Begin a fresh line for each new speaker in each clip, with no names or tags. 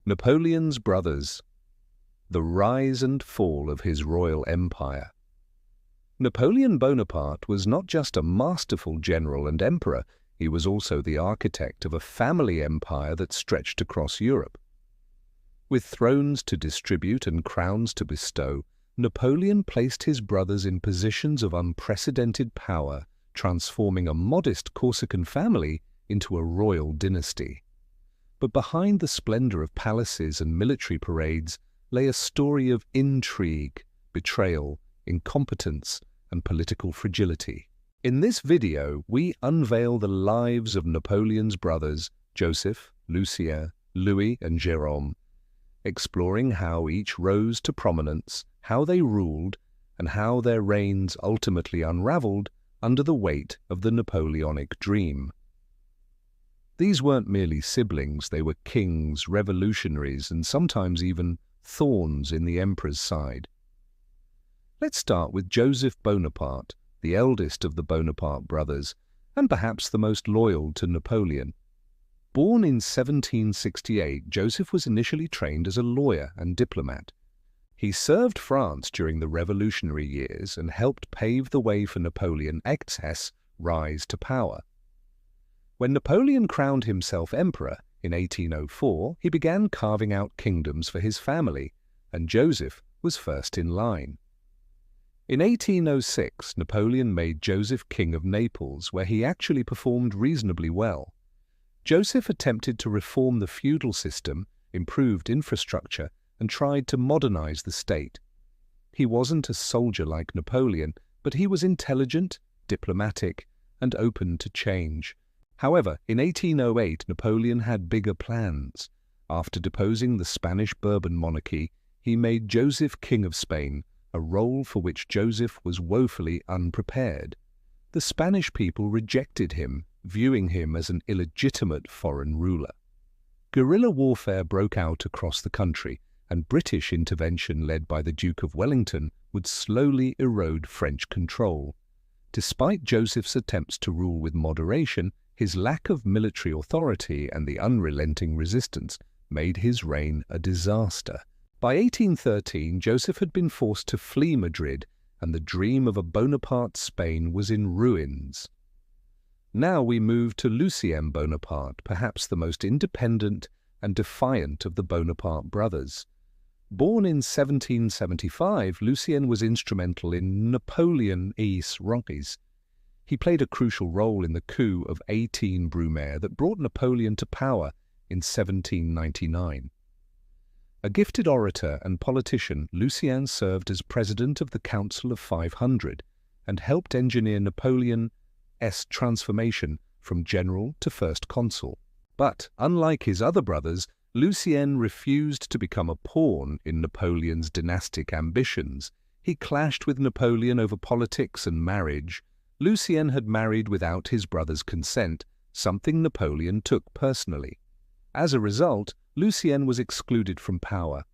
Napoleon's brothers. The rise and fall of his royal empire. Napoleon Bonaparte was not just a masterful general and emperor, he was also the architect of a family empire that stretched across Europe. With thrones to distribute and crowns to bestow, Napoleon placed his brothers in positions of unprecedented power, transforming a modest Corsican family into a royal dynasty. But behind the splendor of palaces and military parades lay a story of intrigue, betrayal, incompetence, and political fragility. In this video, we unveil the lives of Napoleon's brothers, Joseph, Lucien, Louis, and Jérôme, exploring how each rose to prominence, how they ruled, and how their reigns ultimately unraveled under the weight of the Napoleonic dream. These weren't merely siblings, they were kings, revolutionaries, and sometimes even thorns in the emperor's side. Let's start with Joseph Bonaparte, the eldest of the Bonaparte brothers, and perhaps the most loyal to Napoleon. Born in 1768, Joseph was initially trained as a lawyer and diplomat. He served France during the Revolutionary years and helped pave the way for Napoleon X's rise to power. When Napoleon crowned himself emperor in 1804, he began carving out kingdoms for his family, and Joseph was first in line. In 1806, Napoleon made Joseph king of Naples, where he actually performed reasonably well. Joseph attempted to reform the feudal system, improved infrastructure, and tried to modernize the state. He wasn't a soldier like Napoleon, but he was intelligent, diplomatic, and open to change. However, in 1808, Napoleon had bigger plans. After deposing the Spanish Bourbon monarchy, he made Joseph king of Spain, a role for which Joseph was woefully unprepared. The Spanish people rejected him, viewing him as an illegitimate foreign ruler. Guerrilla warfare broke out across the country, and British intervention led by the Duke of Wellington would slowly erode French control. Despite Joseph's attempts to rule with moderation, his lack of military authority and the unrelenting resistance made his reign a disaster. By 1813, Joseph had been forced to flee Madrid, and the dream of a Bonaparte Spain was in ruins. Now we move to Lucien Bonaparte, perhaps the most independent and defiant of the Bonaparte brothers. Born in 1775, Lucien was instrumental in Napoleon's rise. He played a crucial role in the coup of 18 Brumaire that brought Napoleon to power in 1799. A gifted orator and politician, Lucien served as president of the Council of 500 and helped engineer Napoleon's transformation from general to first consul. But, unlike his other brothers, Lucien refused to become a pawn in Napoleon's dynastic ambitions. He clashed with Napoleon over politics and marriage. Lucien had married without his brother's consent, something Napoleon took personally. As a result, Lucien was excluded from power.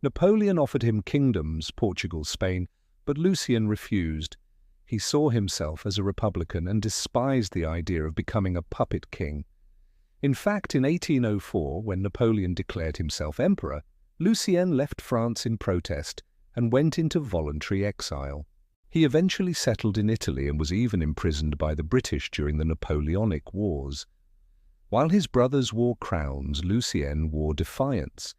Napoleon offered him kingdoms, Portugal, Spain, but Lucien refused. He saw himself as a republican and despised the idea of becoming a puppet king. In fact, in 1804, when Napoleon declared himself emperor, Lucien left France in protest and went into voluntary exile. He eventually settled in Italy and was even imprisoned by the British during the Napoleonic Wars. While his brothers wore crowns, Lucien wore defiance.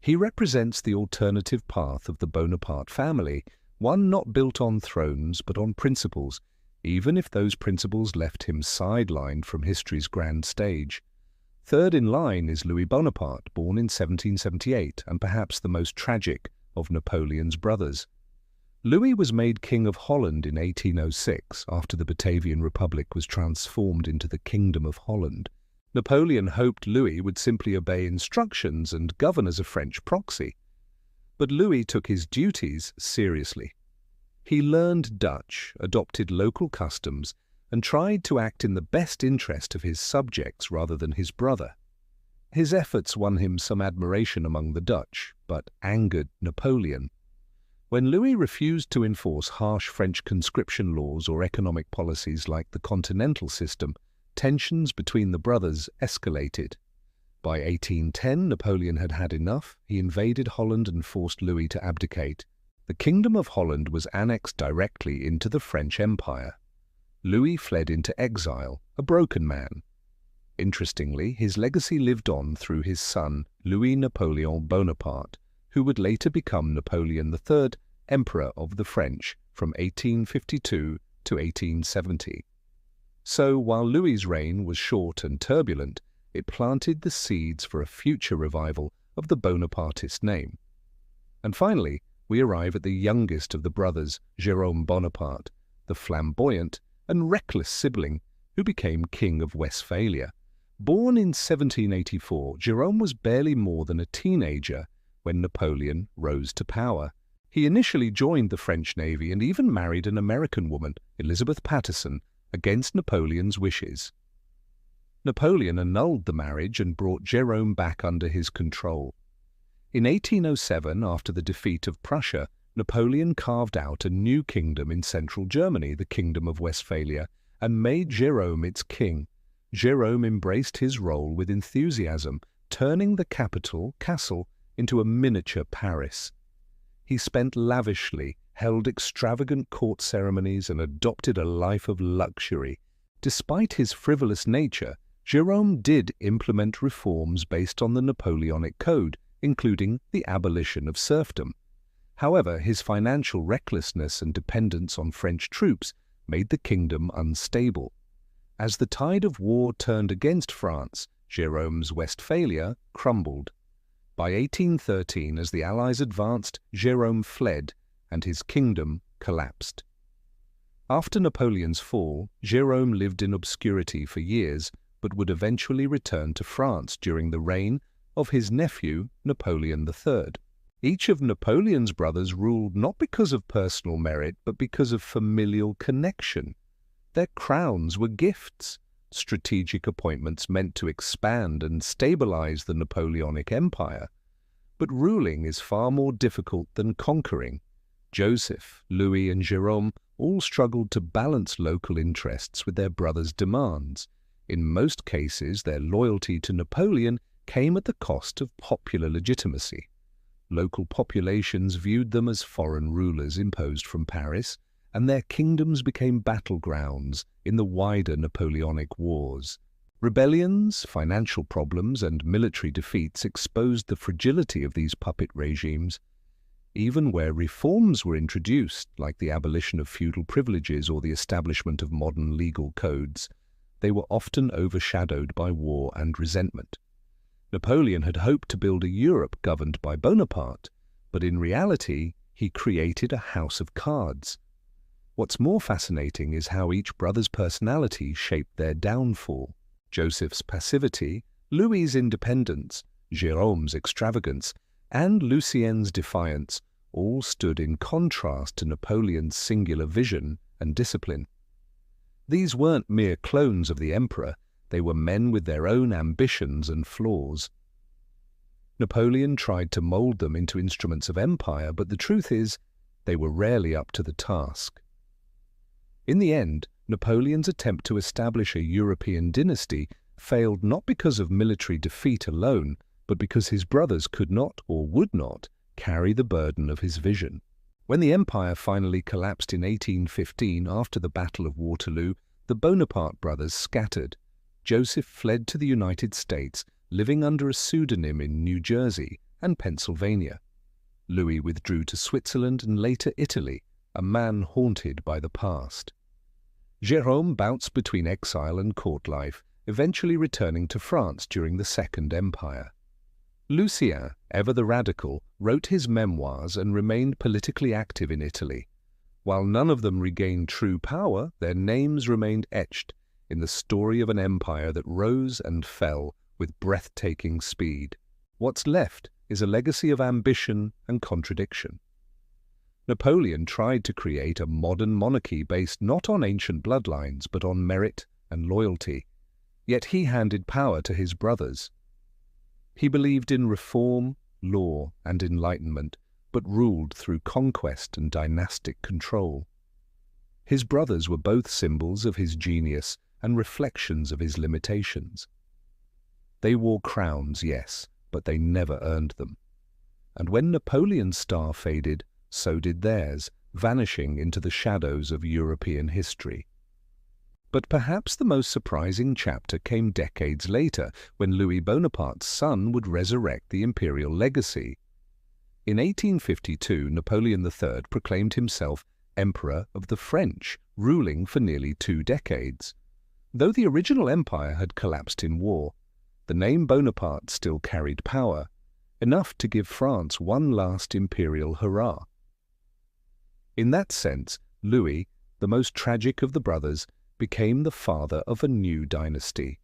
He represents the alternative path of the Bonaparte family, one not built on thrones but on principles, even if those principles left him sidelined from history's grand stage. Third in line is Louis Bonaparte, born in 1778, and perhaps the most tragic of Napoleon's brothers. Louis was made King of Holland in 1806 after the Batavian Republic was transformed into the Kingdom of Holland. Napoleon hoped Louis would simply obey instructions and govern as a French proxy. But Louis took his duties seriously. He learned Dutch, adopted local customs, and tried to act in the best interest of his subjects rather than his brother. His efforts won him some admiration among the Dutch, but angered Napoleon. When Louis refused to enforce harsh French conscription laws or economic policies like the continental system, tensions between the brothers escalated. By 1810, Napoleon had had enough. He invaded Holland and forced Louis to abdicate. The Kingdom of Holland was annexed directly into the French Empire. Louis fled into exile, a broken man. Interestingly, his legacy lived on through his son, Louis-Napoleon Bonaparte, who would later become Napoleon III, Emperor of the French, from 1852 to 1870. So, while Louis's reign was short and turbulent, it planted the seeds for a future revival of the Bonapartist name. And finally, we arrive at the youngest of the brothers, Jérôme Bonaparte, the flamboyant and reckless sibling who became King of Westphalia. Born in 1784, Jérôme was barely more than a teenager when Napoleon rose to power. He initially joined the French Navy and even married an American woman, Elizabeth Patterson, against Napoleon's wishes. Napoleon annulled the marriage and brought Jérôme back under his control. In 1807, after the defeat of Prussia, Napoleon carved out a new kingdom in central Germany, the Kingdom of Westphalia, and made Jérôme its king. Jérôme embraced his role with enthusiasm, turning the castle into a miniature Paris. He spent lavishly, held extravagant court ceremonies, and adopted a life of luxury. Despite his frivolous nature, Jérôme did implement reforms based on the Napoleonic Code, including the abolition of serfdom. However, his financial recklessness and dependence on French troops made the kingdom unstable. As the tide of war turned against France, Jérôme's Westphalia crumbled. By 1813, as the Allies advanced, Jérôme fled and his kingdom collapsed. After Napoleon's fall, Jérôme lived in obscurity for years, but would eventually return to France during the reign of his nephew, Napoleon III. Each of Napoleon's brothers ruled not because of personal merit, but because of familial connection. Their crowns were gifts, strategic appointments meant to expand and stabilize the Napoleonic Empire. But ruling is far more difficult than conquering. Joseph, Louis, and Jérôme all struggled to balance local interests with their brothers' demands. In most cases, their loyalty to Napoleon came at the cost of popular legitimacy. Local populations viewed them as foreign rulers imposed from Paris, and their kingdoms became battlegrounds in the wider Napoleonic Wars. Rebellions, financial problems, and military defeats exposed the fragility of these puppet regimes. Even where reforms were introduced, like the abolition of feudal privileges or the establishment of modern legal codes, they were often overshadowed by war and resentment. Napoleon had hoped to build a Europe governed by Bonaparte, but in reality, he created a house of cards. What's more fascinating is how each brother's personality shaped their downfall. Joseph's passivity, Louis's independence, Jérôme's extravagance, and Lucien's defiance all stood in contrast to Napoleon's singular vision and discipline. These weren't mere clones of the emperor, they were men with their own ambitions and flaws. Napoleon tried to mold them into instruments of empire, but the truth is, they were rarely up to the task. In the end, Napoleon's attempt to establish a European dynasty failed not because of military defeat alone, but because his brothers could not or would not carry the burden of his vision. When the empire finally collapsed in 1815 after the Battle of Waterloo, the Bonaparte brothers scattered. Joseph fled to the United States, living under a pseudonym in New Jersey and Pennsylvania. Louis withdrew to Switzerland and later Italy, a man haunted by the past. Jérôme bounced between exile and court life, eventually returning to France during the Second Empire. Lucien, ever the radical, wrote his memoirs and remained politically active in Italy. While none of them regained true power, their names remained etched in the story of an empire that rose and fell with breathtaking speed. What's left is a legacy of ambition and contradiction. Napoleon tried to create a modern monarchy based not on ancient bloodlines but on merit and loyalty, yet he handed power to his brothers. He believed in reform, law, and enlightenment, but ruled through conquest and dynastic control. His brothers were both symbols of his genius and reflections of his limitations. They wore crowns, yes, but they never earned them. And when Napoleon's star faded, so did theirs, vanishing into the shadows of European history. But perhaps the most surprising chapter came decades later, when Louis Bonaparte's son would resurrect the imperial legacy. In 1852, Napoleon III proclaimed himself Emperor of the French, ruling for nearly 2 decades. Though the original empire had collapsed in war, the name Bonaparte still carried power, enough to give France one last imperial hurrah. In that sense, Louis, the most tragic of the brothers, became the father of a new dynasty.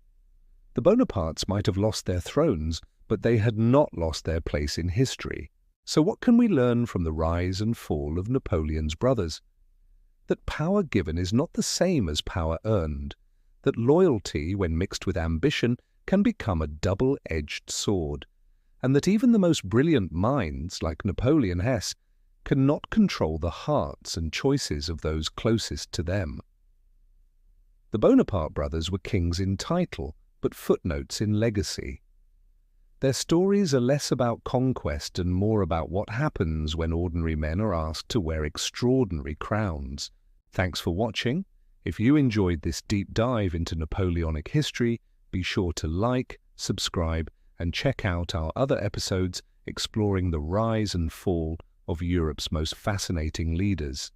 The Bonapartes might have lost their thrones, but they had not lost their place in history. So what can we learn from the rise and fall of Napoleon's brothers? That power given is not the same as power earned, that loyalty, when mixed with ambition, can become a double-edged sword, and that even the most brilliant minds, like Napoleon Hesse, cannot control the hearts and choices of those closest to them. The Bonaparte brothers were kings in title, but footnotes in legacy. Their stories are less about conquest and more about what happens when ordinary men are asked to wear extraordinary crowns. Thanks for watching. If you enjoyed this deep dive into Napoleonic history, be sure to like, subscribe, and check out our other episodes exploring the rise and fall of Europe's most fascinating leaders.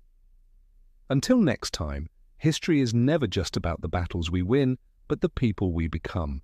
Until next time, history is never just about the battles we win, but the people we become.